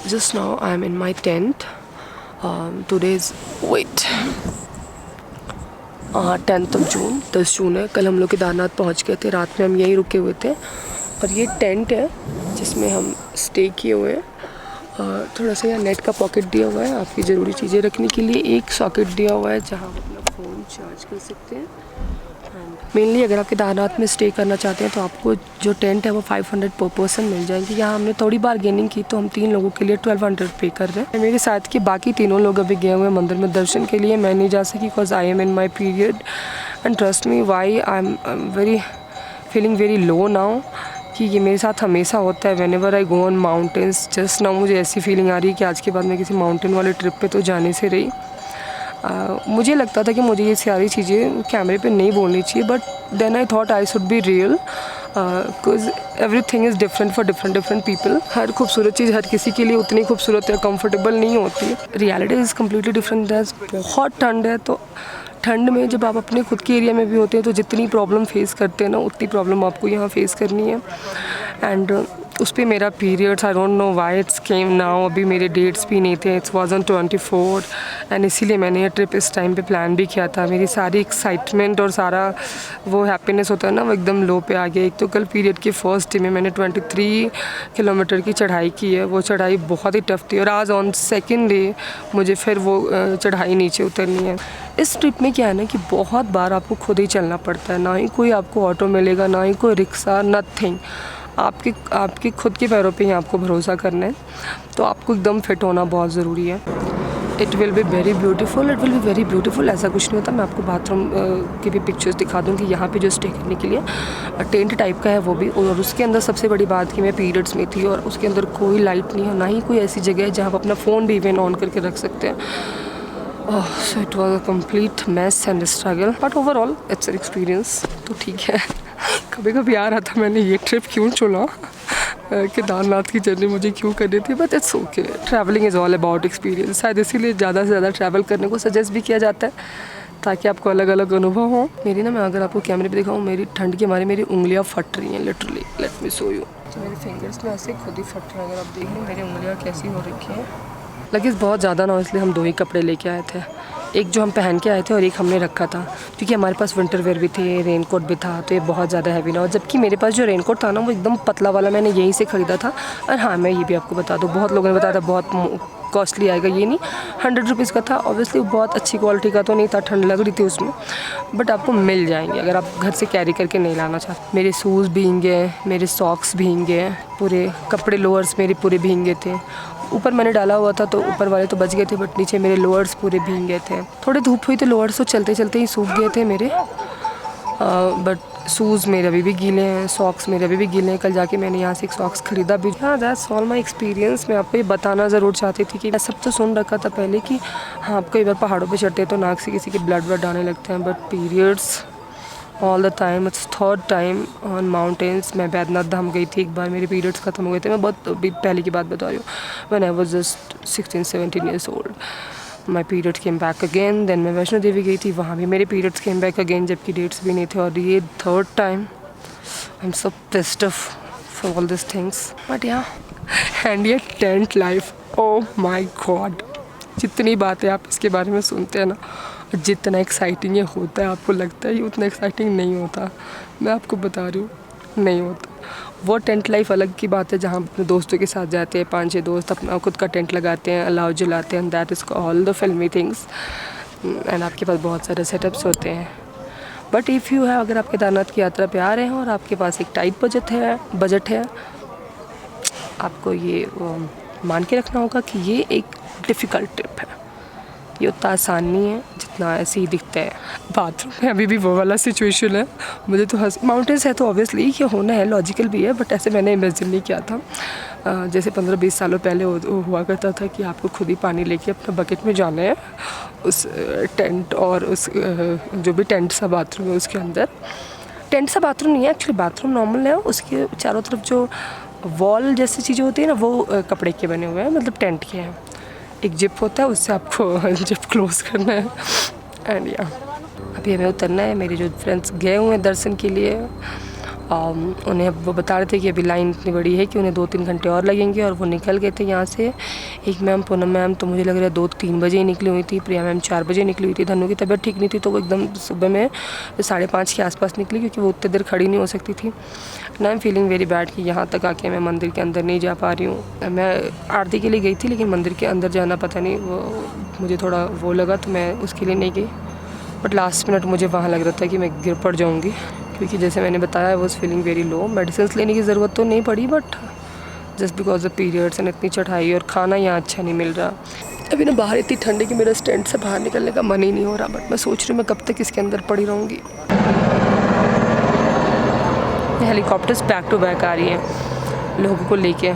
Just now I am in my tent. Today's 10th of June, 10 जून है। कल हम लोग केदारनाथ पहुंच गए थे, रात में हम यहीं रुके हुए थे। और ये टेंट है जिसमें हम स्टे किए हुए हैं। थोड़ा सा यहाँ नेट का पॉकेट दिया हुआ है आपकी ज़रूरी चीज़ें रखने के लिए। एक सॉकेट दिया हुआ है जहाँ आप अपना फ़ोन चार्ज कर सकते हैं। मेनली अगर आप केदारनाथ में स्टे करना चाहते हैं तो आपको जो टेंट है वो 500 पर पर्सन मिल जाएंगी। यहाँ हमने थोड़ी बारगेनिंग की तो हम 3 लोगों के लिए 1200 पे कर रहे हैं। मेरे साथ के बाकी तीनों लोग अभी गए हुए हैं मंदिर में दर्शन के लिए। मैं नहीं जा सकी because I am in my period and trust me why I am feeling very low now कि ये मेरे साथ हमेशा होता है। Whenever I go on mountains just now मुझे ऐसी फीलिंग आ रही है कि आज के बाद मैं किसी माउंटेन वाले ट्रिप पे तो जाने से रही। मुझे लगता था कि मुझे ये सारी चीज़ें कैमरे पे नहीं बोलनी चाहिए, but then I thought I should be real because everything is different for different people. हर खूबसूरत चीज़ हर किसी के लिए उतनी खूबसूरत या कंफर्टेबल नहीं होती। Reality is completely different. बहुत ठंड है तो ठंड में जब आप अपने खुद के एरिया में भी होते हैं तो जितनी प्रॉब्लम फेस करते हैं ना उतनी प्रॉब्लम आपको यहाँ फेस करनी है। एंड उस पर मेरा periods I don't know why it's came now. अभी मेरे डेट्स भी नहीं थे, इट्स वाज ऑन 24 एंड इसीलिए मैंने ये ट्रिप इस टाइम पे प्लान भी किया था। मेरी सारी एक्साइटमेंट और सारा वो हैप्पीनेस होता है ना वो एकदम लो पे आ गया। एक तो कल पीरियड के फर्स्ट डे में मैंने 23 किलोमीटर की चढ़ाई की है। वो चढ़ाई बहुत ही टफ थी और आज ऑन सेकेंड डे मुझे फिर वो चढ़ाई नीचे उतरनी है। इस ट्रिप में क्या है ना कि बहुत बार आपको खुद ही चलना पड़ता है। ना ही कोई आपको ऑटो मिलेगा, ना ही कोई रिक्शा, नथिंग। आपके खुद के पैरों पे ही आपको भरोसा करना है। तो आपको एकदम फिट होना बहुत ज़रूरी है। It will be very beautiful. ऐसा कुछ नहीं होता। मैं आपको बाथरूम की भी पिक्चर्स दिखा दूँगी। यहाँ पे जो स्टे करने के लिए टेंट टाइप का है वो भी, और उसके अंदर सबसे बड़ी बात कि मैं पीरियड्स में थी और उसके अंदर कोई लाइट नहीं है, ना ही कोई ऐसी जगह है जहाँ आप अपना फ़ोन भी इवन ऑन करके रख सकते हैं। So it was a complete mess and struggle, but overall it's an experience. तो ठीक है। कभी कभी आ रहा था मैंने ये ट्रिप क्यों चुना, केदारनाथ की जर्नी मुझे क्यों करनी थी, but it's okay. Travelling is all about experience. शायद इसीलिए ज़्यादा से ज़्यादा ट्रैवल करने को सजेस्ट भी किया जाता है ताकि आपको अलग अलग अनुभव हो। मेरी ना, मैं अगर आपको कैमरे पे दिखाऊँ, मेरी ठंड के मारे मेरी उंगलियाँ फट रही हैं literally. Let me show you. तो मेरे फिंगर्स में ऐसे खुद ही फट रहे हैं। अगर आप देख लें मेरी उंगलियाँ कैसी हो रखी हैं। लगेज बहुत ज़्यादा ना, इसलिए हम 2 ही कपड़े लेके आए थे। एक जो हम पहन के आए थे और एक हमने रखा था क्योंकि हमारे पास विंटर वेयर भी थे, रेनकोट भी था, तो ये बहुत ज़्यादा हैवी ना हो। जबकि मेरे पास जो रेनकोट था ना वो एकदम पतला वाला मैंने यहीं से ख़रीदा था। और हाँ, मैं ये भी आपको बता दूँ, बहुत लोगों ने बताया था बहुत कॉस्टली आएगा, ये नहीं, 100 रुपीज़ का था। ऑब्वियसली वो बहुत अच्छी क्वालिटी का तो नहीं था, ठंड लग रही थी उसमें, बट आपको मिल जाएंगे अगर आप घर से कैरी करके नहीं लाना चाहते। मेरे शूज़ भींगे, मेरे सॉक्स भींगे, पूरे कपड़े लोअर्स मेरे पूरे भींगे थे। ऊपर मैंने डाला हुआ था तो ऊपर वाले तो बच गए थे, बट नीचे मेरे लोअर्स पूरे भीग गए थे। थोड़ी धूप हुई तो लोअर्स तो चलते चलते ही सूख गए थे मेरे, बट शूज़ मेरे अभी भी गीले हैं, सॉक्स मेरे अभी भी गीले हैं। कल जाके मैंने यहाँ से एक सॉक्स ख़रीदा भी। हाँ, दैट्स ऑल माई एक्सपीरियंस। मैं आपको ये बताना ज़रूर चाहती थी कि मैं सब तो सुन रखा था पहले कि हाँ, आप कई बार पहाड़ों पर चढ़ते हैं तो नाक से किसी के ब्लड आने लगते हैं, but periods all the time. It's third time on mountains. मैं बैद्यनाथ धाम गई थी एक बार, मेरे पीरियड्स ख़त्म हो गए थे। मैं बहुत पहले की बात बता रही हूँ, when I was just 16-17 years old. My periods came back again. Then मैं वैष्णो देवी गई थी, वहाँ भी मेरे पीरियड्स केम बैक अगेन, जबकि डेट्स भी नहीं थे। और ये third time. I am so pissed off for all this things, but yeah and ये tent life, oh my God. जितनी बातें आप इसके बारे में सुनते हैं ना, जितना एक्साइटिंग ये होता है आपको लगता है ये उतना एक्साइटिंग नहीं होता। मैं आपको बता रही हूँ, नहीं होता। वो टेंट लाइफ अलग की बात है जहाँ अपने दोस्तों के साथ जाते हैं, 5-6 दोस्त अपना खुद का टेंट लगाते हैं, अलाव जलाते हैं, दैट इज़ ऑल द फिल्मी थिंग्स। एंड आपके पास बहुत सारे सेटअप्स होते हैं। बट इफ़ यू है, अगर आप केदारनाथ की यात्रा पे आ रहे हैं और आपके पास एक टाइट बजट है, आपको ये मान के रखना होगा कि ये एक डिफ़िकल्ट ट्रिप है। ये उतना आसान नहीं है जितना ऐसे ही दिखता है। बाथरूम में अभी भी वो वाला सिचुएशन है। मुझे तो माउंटेन्स है तो ऑब्वियसली ये होना है, लॉजिकल भी है, बट ऐसे मैंने इमेजिन नहीं किया था। जैसे 15-20 सालों पहले हुआ करता था कि आपको खुद ही पानी लेके अपना बकेट में जाना है उस टेंट और उस जो भी टेंट सा बाथरूम है उसके अंदर। टेंट सा बाथरूम नहीं है एक्चुअली, बाथरूम नॉर्मल है, उसके चारों तरफ जो वॉल जैसी चीज़ें होती है ना वो कपड़े के बने हुए हैं, मतलब टेंट के हैं। एक जिप होता है, उससे आपको जिप क्लोज करना है। एंड या अभी हमें उतरना है। मेरे जो फ्रेंड्स गए हुए हैं दर्शन के लिए उन्हें वो बता रहे थे कि अभी लाइन इतनी बड़ी है कि उन्हें 2-3 घंटे और लगेंगे, और वो निकल गए थे यहाँ से। एक मैम, पूनम मैम, तो मुझे लग रहा है 2-3 बजे ही निकली हुई थी। प्रिया मैम 4 बजे निकली हुई थी। धनु की तबीयत ठीक नहीं थी तो वो एकदम सुबह में 5:30 के आसपास निकली, क्योंकि वो उतनी देर खड़ी नहीं हो सकती थी। ना आई एम फीलिंग वेरी बैड कि यहाँ तक आके मैं मंदिर के अंदर नहीं जा पा रही हूँ। मैं आरती के लिए गई थी, लेकिन मंदिर के अंदर जाना पता नहीं वो मुझे थोड़ा वो लगा, तो मैं उसके लिए नहीं गई। बट लास्ट मिनट मुझे वहाँ लग रहा था कि मैं गिर पड़ जाऊँगी, क्योंकि जैसे मैंने बताया, I was feeling very low. Medicine लेने की ज़रूरत तो नहीं पड़ी, but just because of periods and इतनी चढ़ाई, और खाना यहाँ अच्छा नहीं मिल रहा। अभी ना बाहर इतनी ठंड है कि मेरा स्टैंड से बाहर निकलने का मन ही नहीं हो रहा, बट मैं सोच रही हूँ मैं कब तक इसके अंदर पड़ी रहूँगी। हेलीकॉप्टर्स बैक टू बैक आ रही हैं लोगों को लेके।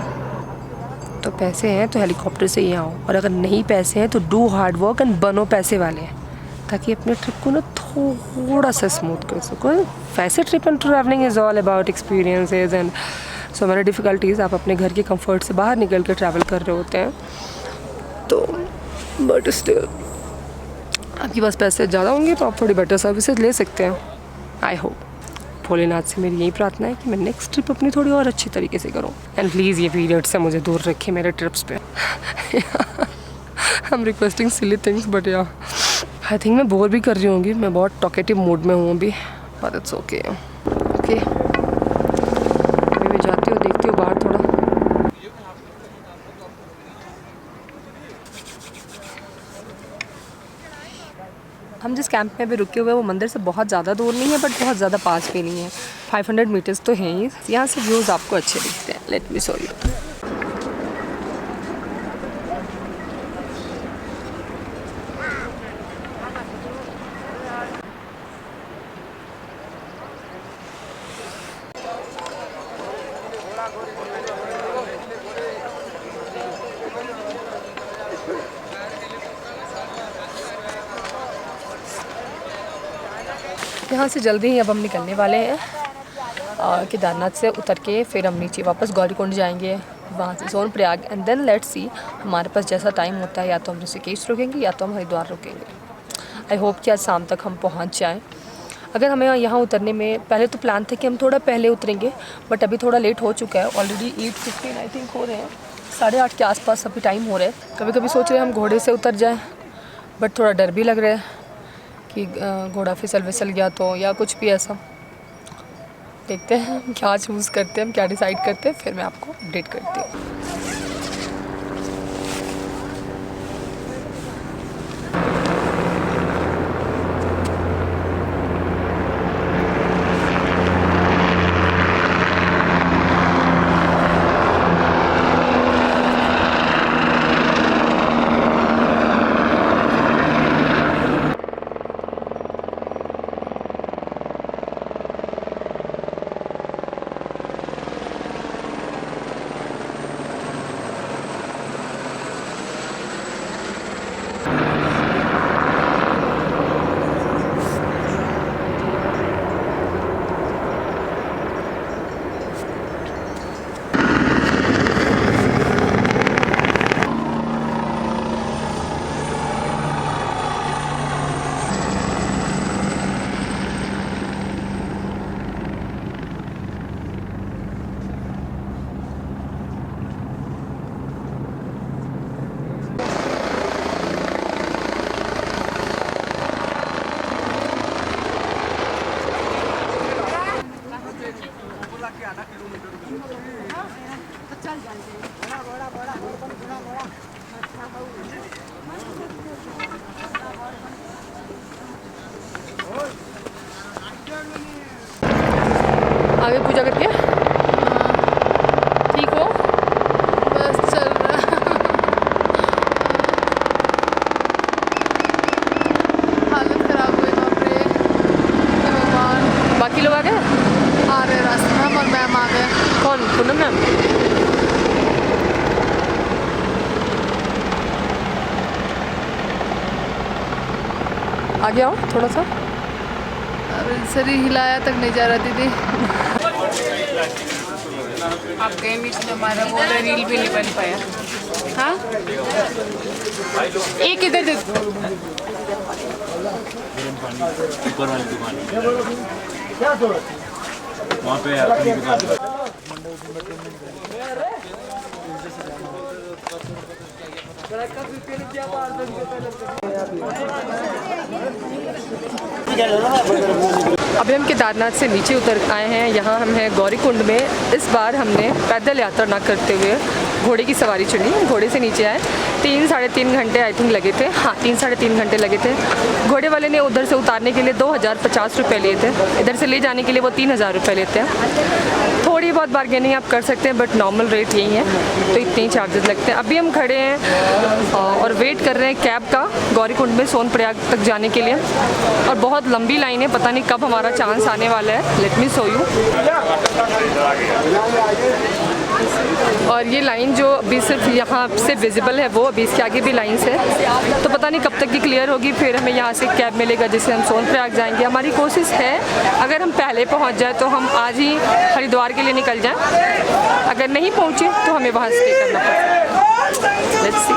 तो पैसे हैं तो हेलीकॉप्टर से ही आओ, और अगर नहीं पैसे हैं तो डू हार्ड वर्क एंड बनो पैसे वाले, ताकि अपने ट्रिप को ना थोड़ा सा स्मूथ कर सको। वैसे trip and travelling is all about experiences and so many difficulties. आप अपने घर के कंफर्ट से बाहर निकल कर ट्रैवल कर रहे होते हैं, तो बट स्टिल आपके पास पैसे ज़्यादा होंगे तो आप थोड़ी बेटर सर्विसेज ले सकते हैं। आई होप, भोलेनाथ से मेरी यही प्रार्थना है कि मैं नेक्स्ट ट्रिप अपनी थोड़ी और अच्छी तरीके से करूँ, एंड प्लीज़ ये पीरियड से मुझे दूर रखें मेरे ट्रिप्स पे। I am requesting silly things, but या आई थिंक मैं बोर भी कर रही होंगी। मैं बहुत टॉकेटिव मूड में हूँ अभी, बट इट्स ओके। ओके, अभी मैं जाती हूँ, देखती हूँ बाहर थोड़ा। हम जिस कैंप में अभी रुके हुए हैं वो मंदिर से बहुत ज़्यादा दूर नहीं है, बट बहुत ज़्यादा पास भी नहीं है। 500 मीटर्स तो हैं ही। यहाँ से व्यूज़ आपको अच्छे दिखते हैं। Let me show you. यहाँ से जल्दी ही अब हम निकलने वाले हैं। केदारनाथ से उतर के फिर हम नीचे वापस गौरीकुंड जाएंगे, वहाँ से Sonprayag, and then let's see हमारे पास जैसा टाइम होता है, या तो हम ऋषिकेश रुकेंगे या तो हम हरिद्वार रुकेंगे। आई होप कि आज शाम तक हम पहुँच जाएँ। अगर हमें यहाँ उतरने में, पहले तो प्लान था कि हम थोड़ा पहले उतरेंगे, बट अभी थोड़ा लेट हो चुका है। ऑलरेडी 8:15 आई थिंक हो रहे हैं, 8:30 के आसपास अभी टाइम हो रहा है। कभी कभी सोच रहे हैं हम घोड़े से उतर जाएँ, बट थोड़ा डर भी लग रहा है कि घोड़ा फिसल गया तो, या कुछ भी ऐसा। देखते हैं हम क्या चूज़ करते हैं, हम क्या डिसाइड करते हैं, फिर मैं आपको अपडेट करती हूँ। आगे पूजा करके ठीक हो, बस चल रहा है। हालत खराब हुई वहाँ पे, हे भगवान। बाकी लोग आ गए? आ रहे रास्ते में, हम और मैम आ गए। कौन? पूनम मैम? आगे आओ थोड़ा सा। अरे शरीर हिलाया तक नहीं जा रहा दीदी। आप गए बीच में, हमारा वो रील भी नहीं बन पाया। हाँ, एक इधर दे। ऊपर वाली दुकान वहाँ पे अपनी दुकान। अभी हम केदारनाथ से नीचे उतर आए हैं। यहाँ हम हैं गौरीकुंड में। इस बार हमने पैदल यात्रा ना करते हुए घोड़े की सवारी चुनी। घोड़े से नीचे आए, 3-3.5 घंटे आई थिंक लगे थे। हाँ, 3-3.5 घंटे लगे थे। घोड़े वाले ने उधर से उतारने के लिए 2050 रुपये लिए थे, इधर से ले जाने के लिए वो 3000 रुपये लेते हैं। थोड़ी बहुत बार्गेनिंग आप कर सकते हैं, बट नॉर्मल रेट यही है, तो इतने ही चार्जेस लगते हैं। अभी हम खड़े हैं और वेट कर रहे हैं कैब का गौरीकुंड में सोनप्रयाग तक जाने के लिए, और बहुत लंबी लाइन है। पता नहीं कब हमारा चांस आने वाला है। Let me show you. और ये लाइन जो अभी सिर्फ यहाँ से विजिबल है, वो अभी इसके आगे भी लाइन्स है, तो पता नहीं कब तक की क्लियर होगी। फिर हमें यहाँ से कैब मिलेगा जिससे हम सोनप्रयाग जाएंगे। हमारी कोशिश है अगर हम पहले पहुँच जाए तो हम आज ही हरिद्वार के लिए निकल जाएं। अगर नहीं पहुँचे तो हमें वहाँ स्टे करना पड़ेगा। Let's see.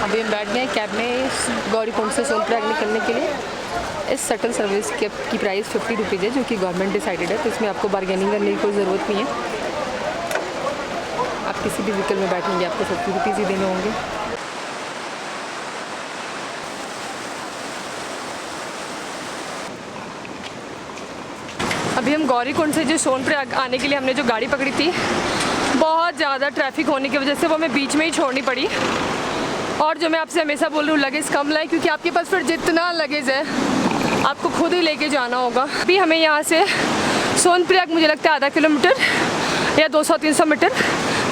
अभी हम बैठ गए कैब में गौरीकुंड से सोनप्रयाग निकलने के लिए। इस शटल सर्विस की प्राइस 50 रुपीज़ है, जो कि गवर्नमेंट डिसाइडेड है, तो इसमें आपको बार्गेनिंग करने की कोई ज़रूरत नहीं है। आप किसी भी व्हीकल में बैठेंगे आपको 50 रुपीज़ ही देने होंगे। अभी हम गौरीकुंड से जो सोनप्रयाग आने के लिए हमने जो गाड़ी पकड़ी थी, बहुत ज़्यादा ट्रैफिक होने की वजह से वो हमें बीच में ही छोड़नी पड़ी। और जो मैं आपसे हमेशा बोल रही हूँ, लगेज कम लाएं, क्योंकि आपके पास फिर जितना लगेज है आपको खुद ही लेके जाना होगा। अभी हमें यहाँ से सोनप्रयाग मुझे लगता है आधा किलोमीटर या 200-300 मीटर,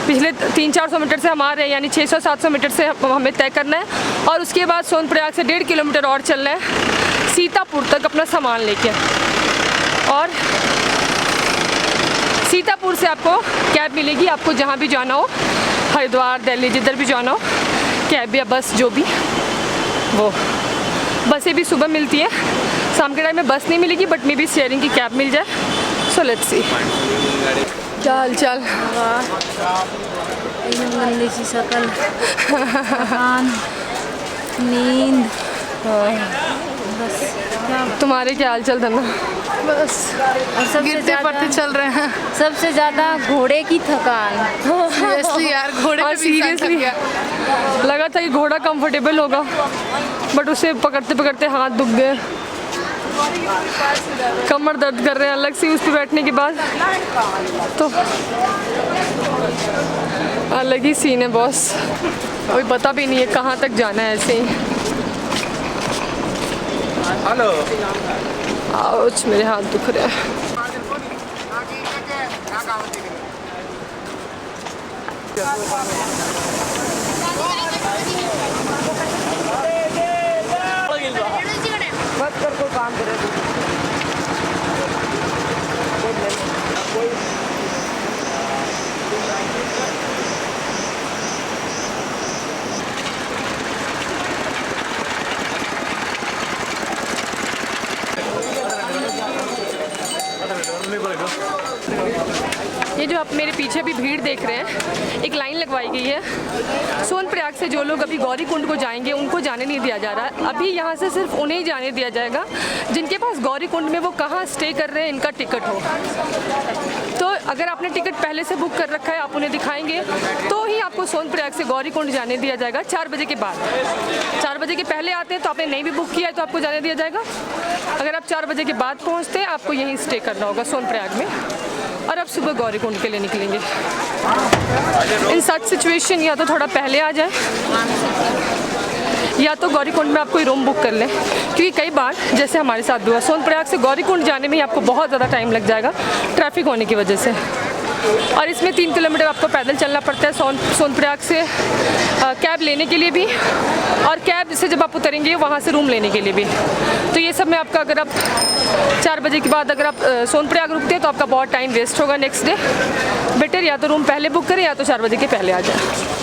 पिछले 300-400 मीटर से हम आ रहे हैं, यानी 600-700 मीटर से हमें तय करना है। और उसके बाद सोनप्रयाग से 1.5 किलोमीटर और चलना है सीतापुर तक अपना सामान लेके। और सीतापुर से आपको कैब मिलेगी, आपको जहाँ भी जाना हो, हरिद्वार, दिल्ली, जिधर भी जाना हो, कैब या बस जो भी, वो बसें भी सुबह मिलती है। शाम के टाइम में बस नहीं मिलेगी, बट मे बी शेयरिंग की कैब मिल जाए। So let's see. चल चल। गंदी सी शक्ल, थकान, नींद, बस क्या तुम्हारे क्या हाल चल धन्ना? बस। और सबसे पड़ते चल रहे हैं। सबसे ज़्यादा घोड़े की थकान। सीरियसली यार, घोड़े पे भी इंसान थक गया। लगा था कि घोड़ा कंफर्टेबल होगा, बट उसे पकड़ते पकड़ते हाथ दुख गए, कमर दर्द कर रहे हैं अलग से उस पर बैठने के बाद। तो अलग ही सीन है बॉस, कोई पता भी नहीं है कहाँ तक जाना है ऐसे ही। हेलो। आउच, मेरे हाथ दुख रहे हैं। मत कर, कोई काम करे ये जो आप मेरे पीछे भी भीड़ देख रहे हैं, एक लाइन लगवाई गई है। सोनप्रयाग से जो लोग अभी गौरीकुंड को जाएंगे उनको जाने नहीं दिया जा रहा। अभी यहाँ से सिर्फ उन्हें ही जाने दिया जाएगा जिनके पास गौरीकुंड में वो कहाँ स्टे कर रहे हैं इनका टिकट हो। तो अगर आपने टिकट पहले से बुक कर रखा है, आप उन्हें दिखाएंगे तो ही आपको सोनप्रयाग से गौरीकुंड जाने दिया जाएगा 4 बजे के बाद। 4 बजे के पहले आते हैं तो आपने नहीं भी बुक किया है तो आपको जाने दिया जाएगा। अगर आप 4 बजे के बाद पहुँचते हैं, आपको यहीं स्टे करना होगा सोनप्रयाग में, और अब सुबह गौरीकुंड के लिए निकलेंगे। इन सच सिचुएशन या तो थोड़ा पहले आ जाए, या तो गौरीकुंड में आप कोई रूम बुक कर लें, क्योंकि कई बार जैसे हमारे साथ भी हुआ, सोनप्रयाग से गौरीकुंड जाने में ही आपको बहुत ज़्यादा टाइम लग जाएगा ट्रैफिक होने की वजह से। और इसमें 3 किलोमीटर आपको पैदल चलना पड़ता है सोनप्रयाग से कैब लेने के लिए भी, और कैब से जब आप उतरेंगे वहाँ से रूम लेने के लिए भी। तो ये सब में आपका, अगर आप 4 बजे के बाद अगर आप सोनप्रयाग रुकते हैं तो आपका बहुत टाइम वेस्ट होगा नेक्स्ट डे। बेटर या तो रूम पहले बुक करें या तो 4 बजे के पहले आ जाए।